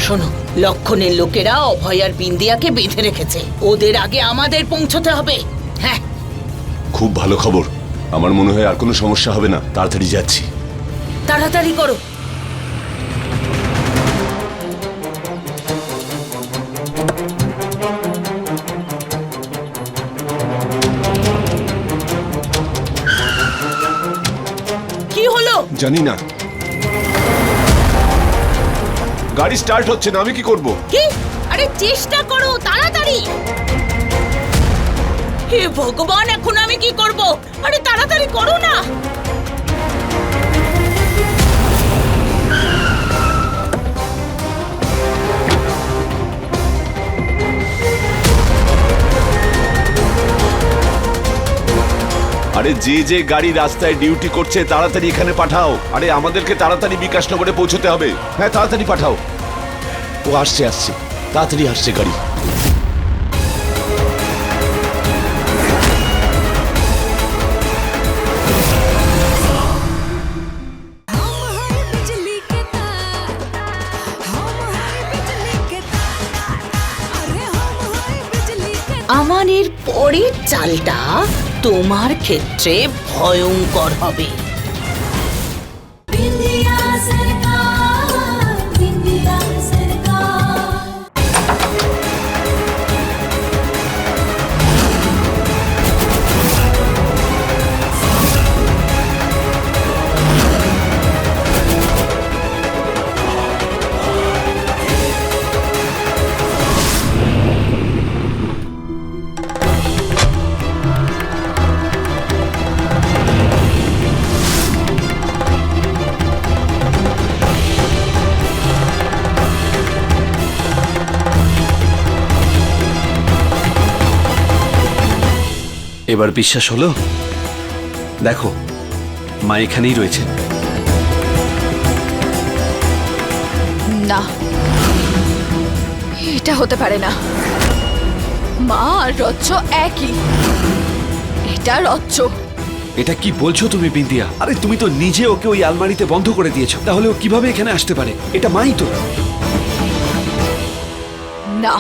শোনো, লক্ষণের লোকেরা অভয় আর বিন্দিয়াকে বেঁধে রেখেছে। ওদের আগে আমাদের পৌঁছতে হবে। হ্যাঁ, খুব ভালো খবর। আমার মনে হয় আর কোনো সমস্যা হবে না। তাড়াতাড়ি যাচ্ছি। তাড়াতাড়ি করো। কি হলো? জানি না, গাড়ি স্টার্ট হচ্ছে না। আমি কি করব? কি? আরে চেষ্টা করো তাড়াতাড়ি। হে ভগবান, এখন আমি কি করব? আরে তাড়াতাড়ি করো না। আরে যে যে গাড়ি রাস্তায় ডিউটি করছে তাড়াতাড়ি এখানে পাঠাও। আরে আমাদেরকে তাড়াতাড়ি বিকাশনগরে পৌঁছতে হবে। হ্যাঁ, তাড়াতাড়ি পাঠাও। ও আসছে আসছে, তাড়াতাড়ি আসছে গাড়ি। আমার এর পরের চালটা তোমার ক্ষেত্রে ভয়ঙ্কর হবে। এবার বিশ্বাস হলো? দেখো, মা এখানেই রয়েছে। না, এটা হতে পারে না। মা আর রচ্চ একই। এটা রচ্চ। এটা কি বলছো তুমি বিন্দিয়া? আরে তুমি তো নিজে ওকে ওই আলমারিতে বন্ধ করে দিয়েছো, তাহলে ও কিভাবে এখানে আসতে পারে? এটা মাই তো। না,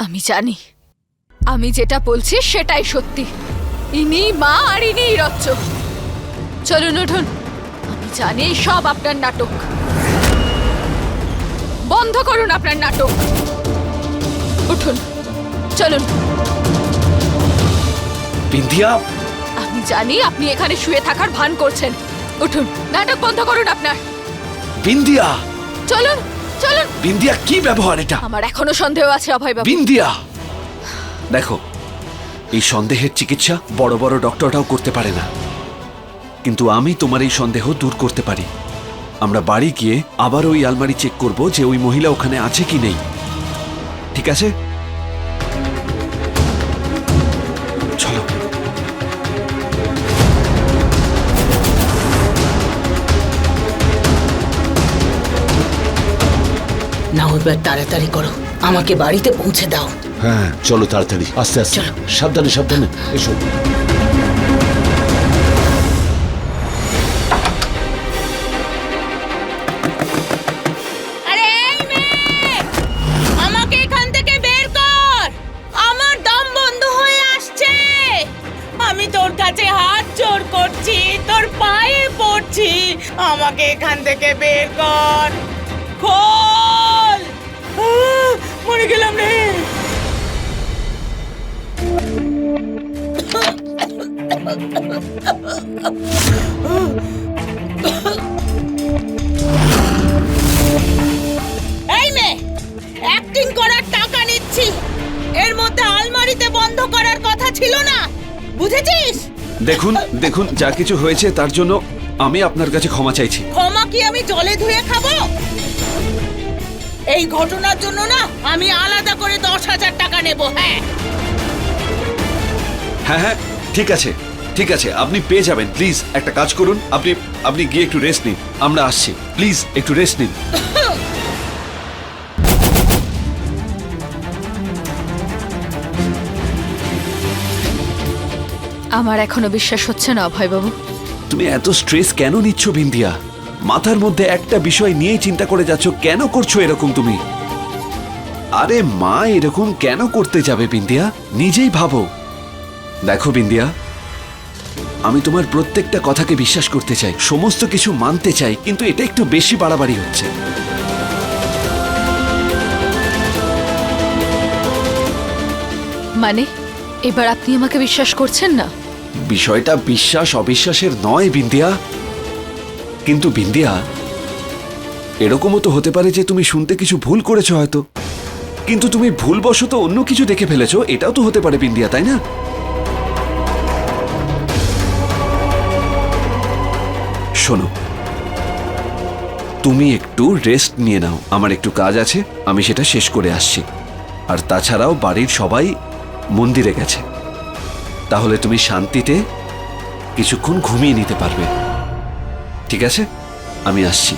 আমি জানি, আমি যেটা বলছি সেটাই সত্যি। ইনি মা আর ইনি রচ্চ। চলুন উঠুন। আমি জানি সব আপনার নাটক। বন্ধ করুন আপনার নাটক। উঠুন, চলুন। বিন্দিয়া, আমি জানি আপনি এখানে শুয়ে থাকার ভান করছেন। উঠুন, নাটক বন্ধ করুন আপনার। বিন্দিয়া, চলুন চলুন। বিন্দিয়া, কি ব্যবহার এটা? আমার এখনো সন্দেহ আছে অভয় বাবু। বিন্দিয়া, দেখো, এই সন্দেহের চিকিৎসা বড় বড় ডক্টররাও করতে পারে না, কিন্তু আমি তোমার এই সন্দেহ দূর করতে পারি। আমরা বাড়ি গিয়ে আবার ওই আলমারি চেক করব যে ওই মহিলা ওখানে আছে কি নেই। ঠিক আছে, চলো। নাও, এবার তাড়াতাড়ি করো, আমাকে বাড়িতে পৌঁছে দাও। হ্যাঁ, চলো তাড়াতাড়ি, আস্তে আস্তে, চলো। সাবধানে সাবধানে এসো। আরে এই মেয়ে, আমাকে এখান থেকে বের কর। আমার দম বন্ধ হয়ে আসছে। আমি তোর কাছে হাত জোড় করছি, তোর পায়ে পড়ছি, আমাকে এখান থেকে বের কর। খোল। মরে গেলাম রে। এই মেয়ে, অ্যাক্টিং করার টাকা নিচ্ছি। এর মধ্যে আলমারিতে বন্ধ করার কথা ছিল না, বুঝেছিস? দেখুন দেখুন, যা কিছু হয়েছে তার জন্য আমি আপনার কাছে ক্ষমা চাইছি। ক্ষমা কি আমি জলে ধুয়ে খাবো? এই ঘটনার জন্য না আমি আলাদা করে 10,000 টাকা নেব। হ্যাঁ হ্যাঁ হ্যাঁ, ঠিক আছে ঠিক আছে, আপনি পেয়ে যাবেন। প্লিজ একটা কাজ করুন, আপনি আপনি গিয়ে একটু রেস্ট নিন, আমরা আসছি। প্লিজ একটু রেস্ট নিন। আমার এখনো বিশ্বাস হচ্ছে না অভয়বাবু। তুমি এত স্ট্রেস কেন নিচ্ছ বিন্দিয়া? মাথার মধ্যে একটা বিষয় নিয়েই চিন্তা করে যাচ্ছ, কেন করছো এরকম তুমি? আরে মা এরকম কেন করতে যাবে বিন্দিয়া? নিজেই ভাবো। দেখো বিন্দিয়া, আমি তোমার প্রত্যেকটা কথাকে বিশ্বাস করতে চাই, সমস্ত কিছু মানতে চাই, কিন্তু এটা একটু বেশি বাড়াবাড়ি হচ্ছে। মানে এবার আপনি আমাকে বিশ্বাস করছেন না? বিষয়টা বিশ্বাস অবিশ্বাসের নয় বিন্দিয়া, কিন্তু বিন্দিয়া এরকমও তো হতে পারে যে তুমি শুনতে কিছু ভুল করেছো হয়তো, কিন্তু তুমি ভুলবশত অন্য কিছু দেখে ফেলেছো, এটাও তো হতে পারে বিন্দিয়া, তাই না? শোনো, তুমি একটু রেস্ট নিয়ে নাও, আমার একটু কাজ আছে, আমি সেটা শেষ করে আসছি। আর তাছাড়াও বাড়ির সবাই মন্দিরে গেছে, তাহলে তুমি শান্তিতে কিছুক্ষণ ঘুমিয়ে নিতে পারবে। ঠিক আছে, আমি আসছি।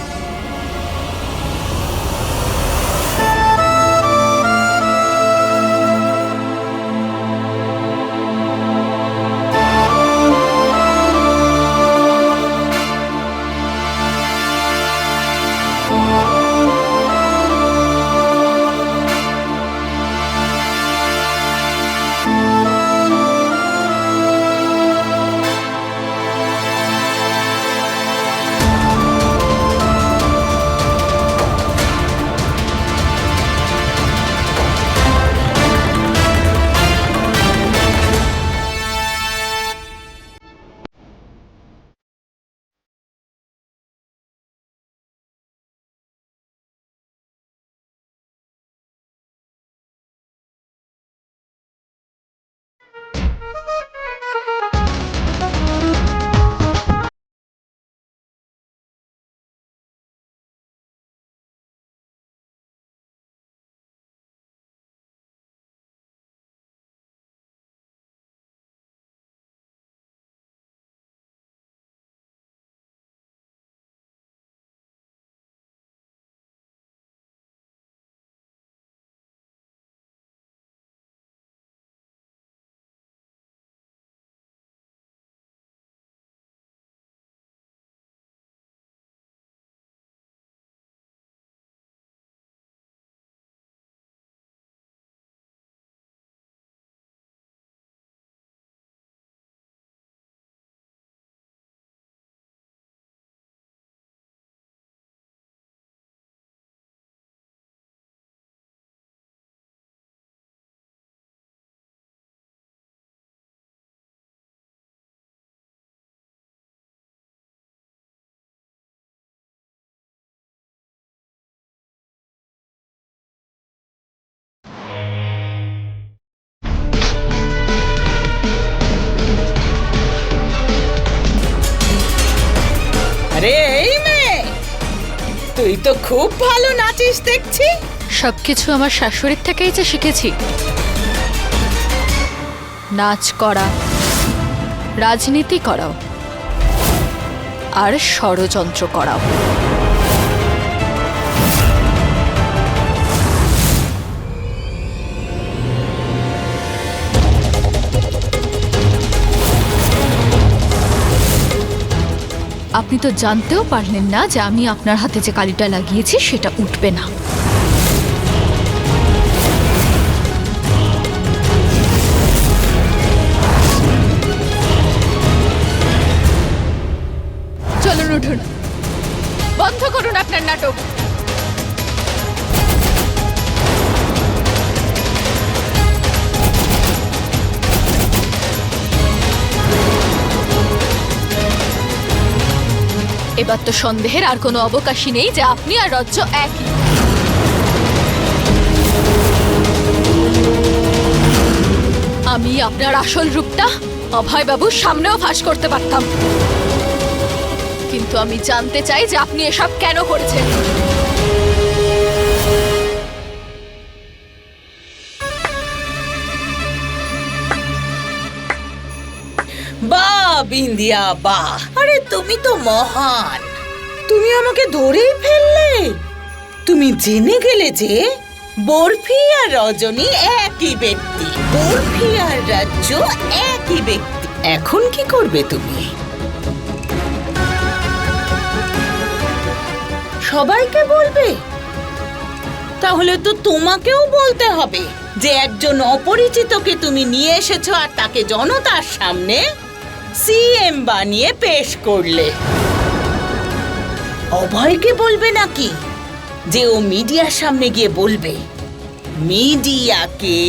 আরে এই মেয়ে, তুই তো খুব ভালো নাচিস দেখছি। সবকিছু আমার শাশুড়ির থেকেই যে শিখেছি। নাচ করা, রাজনীতি করাও, আর ষড়যন্ত্র করাও। আপনি তো জানতেও পারলেন না যে আমি আপনার হাতে যে কালিটা লাগিয়েছি সেটা উঠবে না। চলুন উঠুন, বন্ধ করুন আপনার নাটক। এবার তো সন্দেহের আর কোনো অবকাশই নেই যে আপনি আর রজ্জ একই। আমি আপনার আসল রূপটা অভয়বাবুর সামনেও ফাঁস করতে পারতাম, কিন্তু আমি জানতে চাই যে আপনি এসব কেন করেছেন। বাহ বিন্দিয়া বাহ, আরে তুমি তো মহান। তুমি আমাকে ধরেই ফেললে। তুমি জেনে গেলে যে বরফি আর রজনী একই ব্যক্তি, বরফি আর রাজ্য একই ব্যক্তি। এখন কি করবে তুমি? সবাইকে বলবে? তাহলে তো তোমাকেও বলতে হবে যে একজন অপরিচিতকে তুমি নিয়ে এসেছো আর তাকে জনতার সামনে সিএম বানিয়ে পেশ করলে। অভয়কে বলবে নাকি যে ও মিডিয়ার সামনে গিয়ে বলবে মিডিয়াকে,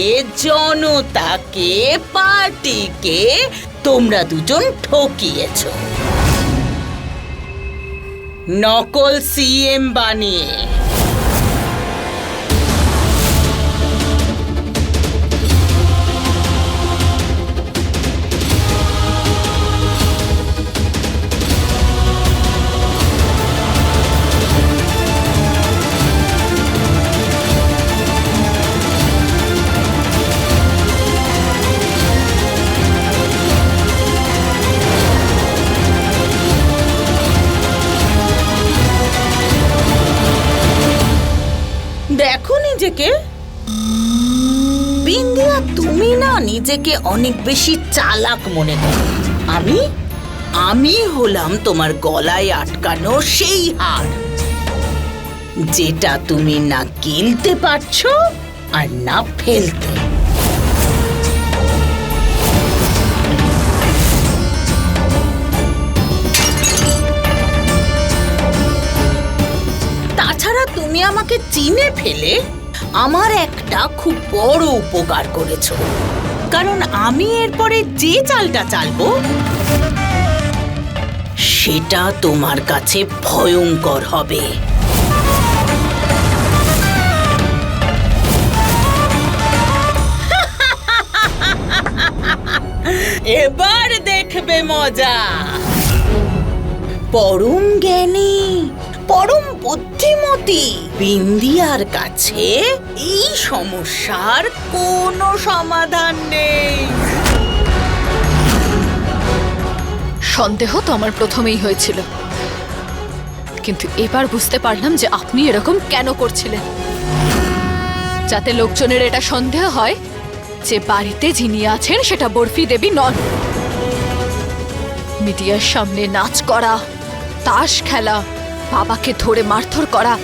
জনতাকে, পার্টিকে তোমরা দুজন ঠকিয়েছো নকল সিএম বানিয়ে? দেখো নিজেকে বিন্দিয়া, তুমি না নিজেকে অনেক বেশি চালাক মনে করো। আমি হলাম তোমার গলায় আটকানো সেই হার, যেটা তুমি না গিলতে পারছো আর না ফেলতে। তাছাড়া তুমি আমাকে চিনে ফেলে আমার একটা খুব বড় উপকার করেছো, কারণ আমি এরপরে যে চালটা চালবো সেটা তোমার কাছে ভয়ঙ্কর হবে। এবার দেখবে মজা। পরম জ্ঞানী, পরম বুদ্ধিমতী বিন্দিয়ার কাছে এই সমস্যার কোনো সমাধান নেই। সন্দেহ তো আমার প্রথমেই হয়েছিল, কিন্তু এবার বুঝতে পারলাম যে আপনি এরকম কেন করছিলেন, যাতে লোকজনের এটা সন্দেহ হয় যে বাড়িতে যিনি আছেন সেটা বরফি দেবী নন। মিডিয়ার সামনে নাচ করা, তাস খেলা, বাবাকে ধরে মারধর করা,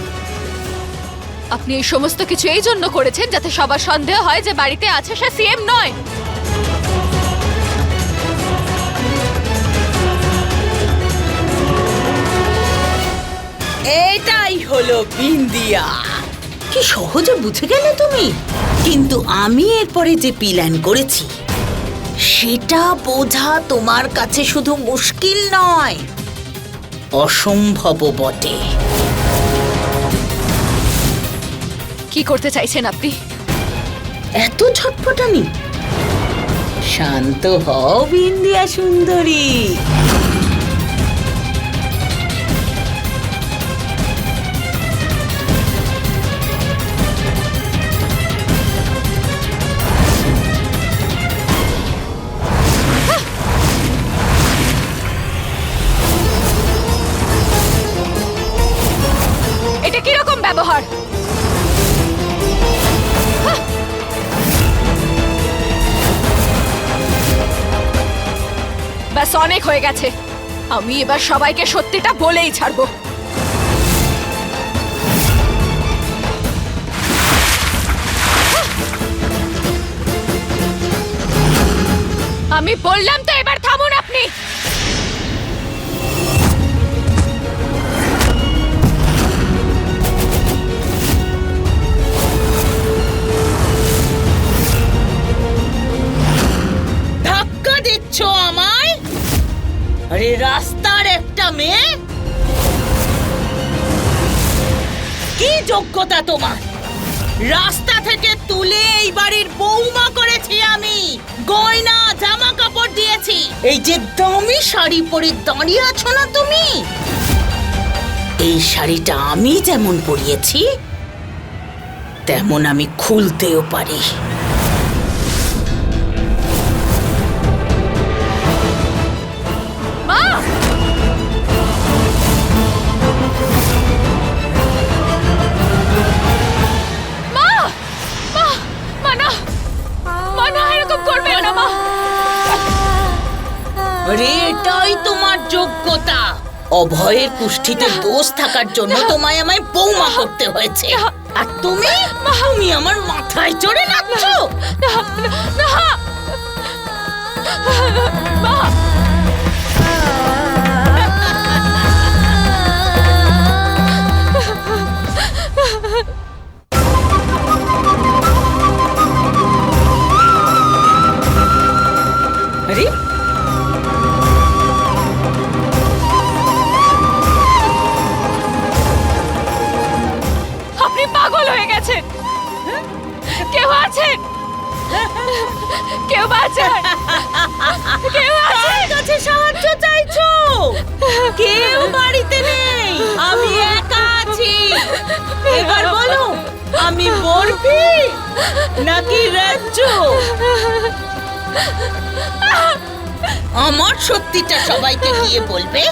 আপনি এই সমস্ত কিছু এই জন্য করেছেন যাতে সবার সন্দেহ হয় যে বাড়িতে আছে সে সিএম নয়। এটাই হলো বিন্দিয়া। কি সহজে বুঝে গেলে তুমি। কিন্তু আমি এরপরে যে প্ল্যান করেছি সেটা বোঝা তোমার কাছে শুধু মুশকিল নয়, অসম্ভব বটে। কি করতে চাইছেন আপনি? এত ছটফটানি? শান্ত হও বিন্দিয়া সুন্দরী। এটা কিরকম ব্যবহার? ব্যাস, অনেক হয়ে গেছে। আমি এবার সবাইকে সত্যিটা বলেই ছাড়বো। আমি বললাম তো, এবার থামুন আপনি। ধাক্কা দিচ্ছ আমায়? আরে রাস্তার একটা মেয়ে, কি যোগ্যতা তোমার? রাস্তা থেকে তুলে এই বাড়ির বৌমা করেছি আমি, গয়না জামা কাপড় দিয়েছি। এই যে দামি শাড়ি পরে দাঁড়িয়ে আছো না তুমি, এই শাড়িটা আমি যেমন পরিয়েছি তেমন আমি খুলতেও পারি। আরে এটাই তোমার যোগ্যতা। অভয়ের কুষ্ঠিতে দোষ থাকার জন্য তোমায় আমায় বৌমা করতে হয়েছে। আর তুমি তুমি আমার মাথায় চড়ে নাচছো। আরে আপনি পাগল হয়ে গেছেন। কেউ আছেন? কেউ আছেন? কেউ কার কাছে সাহায্য চাইছো? কেউ বাড়িতে নেই, আমি একা আছি। এবার বলো, আমি বরফি নাকি রাজ্জু? আমার সত্যিটা সবাইকে গিয়ে বলবে।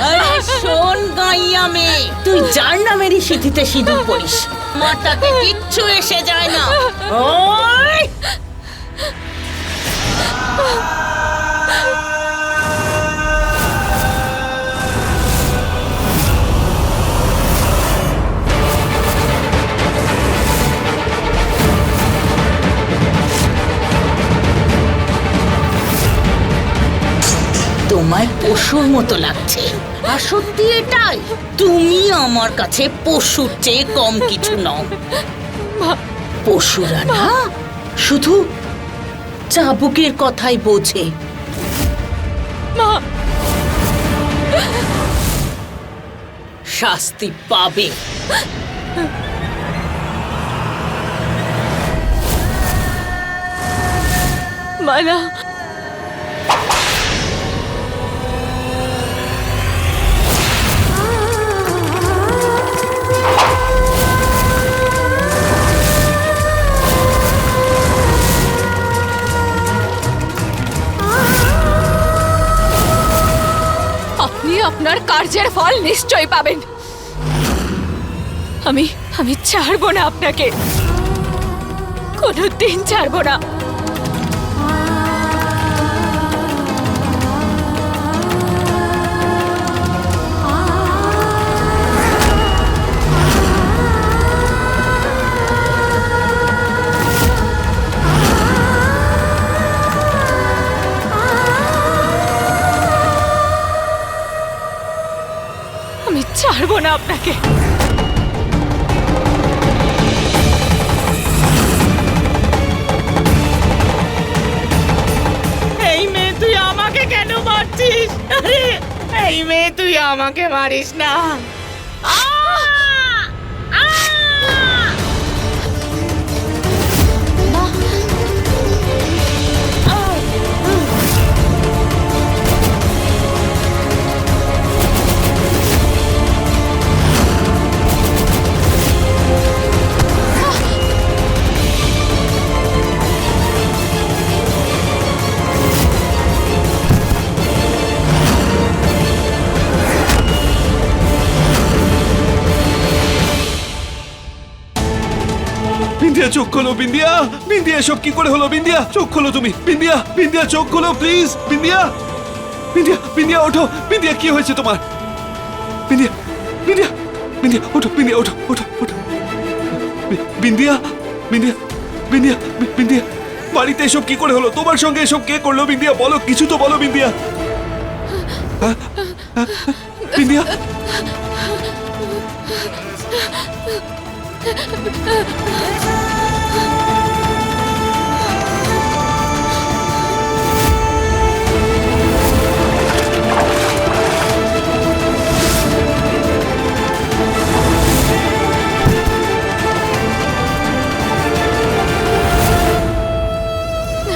আরে শোন গাইয়া মেয়ে, তুই যার নামেরই সিঁথিতে সিঁদুর পরিস, মাথাতে কিচ্ছু এসে যায় না। ওই তোমায় পশুর মতো লাগছে, আর সত্যি এটাই। তুমি আমার কাছে পশুর চেয়ে কম কিছু নও। পশুরা না শুধু চাবুকের কথাই বোঝে। শাস্তি পাবে। মালা, আপনি আপনার কার্যের ফল নিশ্চয়ই পাবেন। আমি ছাড়বো না আপনাকে, কোনোদিন ছাড়বো না। আমি ছাড়বো না আপনাকে। এই মেয়ে, তুই আমাকে কেন মারছিস? আরে এই মেয়ে, তুই আমাকে মারিস না। বিন্দিয়া চোখ খোলো, বিন্দিয়া। বিন্দিয়া সব কি করে হলো? বিন্দিয়া চোখ খোলো তুমি। বিন্দিয়া, বিন্দিয়া চোখ খোলো প্লিজ। বিন্দিয়া, বিন্দিয়া, বিন্দিয়া ওঠো। বিন্দিয়া কি হয়েছে তোমার? বিন্দিয়া, বিন্দিয়া, বিন্দিয়া ওঠো। বিন্দিয়া ওঠো, ওঠো, ওঠো। বিন্দিয়া, বিন্দিয়া, বিন্দিয়া, বিন্দিয়া বাড়িতে এসব কি করে হলো? তোমার সঙ্গে এসব কে করলো? বিন্দিয়া বলো, কিছু তো বলো বিন্দিয়া। হ্যাঁ? হ্যাঁ? বিন্দিয়া,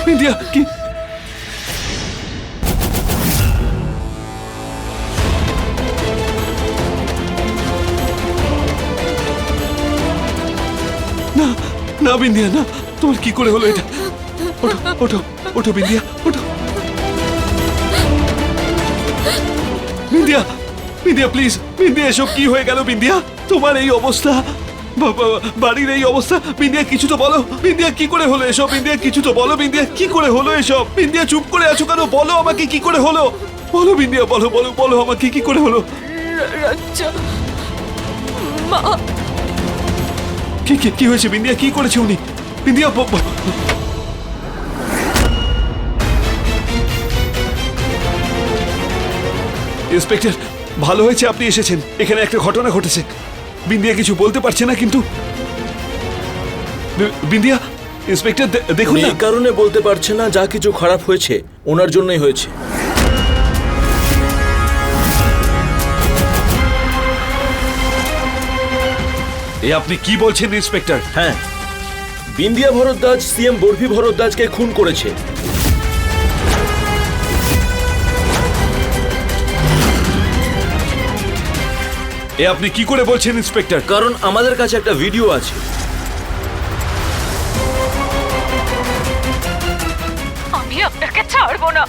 বিন্দিয়া কি? না না বিন্দিয়া, না, তোমার কি করে হলো এটা? ওঠো, ওঠো, ওঠো বিন্দিয়া, ওঠো। বিন্দিয়া, বিন্দিয়া প্লিজ। বিন্দিয়া এসব কি হয়ে গেল? বিন্দিয়া তোমার এই অবস্থা। বাড়ির এই অবস্থা। বিন্দিয়া কিছু তো বলো, বিন্দিয়া কি করে হলো এসব? বিন্দিয়া কিছু তো বলো, বিন্দিয়া কি করে হলো এসব? বিন্দিয়া চুপ করে আছো কেন? বলো আমাকে কি করে হলো, বলো বিন্দিয়া, বলো বলো বলো আমাকে কি করে হলো। রাজ্জা, মা, কি কি কি হয়েছে বিন্দিয়া? কি করেছে উনি? বিন্দিয়া ইন্সপেক্টর, ভালো হয়েছে আপনি এসেছেন। এখানে একটা ঘটনা ঘটেছে। বিন্দিয়া কিছু বলতে পারছে না, কিন্তু বিন্দিয়া, ইন্সপেক্টর দেখুন না। এই কারণে বলতে পারছে না, যা কিছু খারাপ হয়েছে ওনার জন্যই হয়েছে। এ আপনি কি বলছেন ইন্সপেক্টর? হ্যাঁ, বিন্দিয়া ভরদ্বাজ সিএম বরফি ভরদ্বাজকে খুন করেছে। এ আপনি কি করে বলছেন ইন্সপেক্টর? কারণ আমাদের কাছে একটা ভিডিও আছে। আমি আপনাকে ছাড়বো না।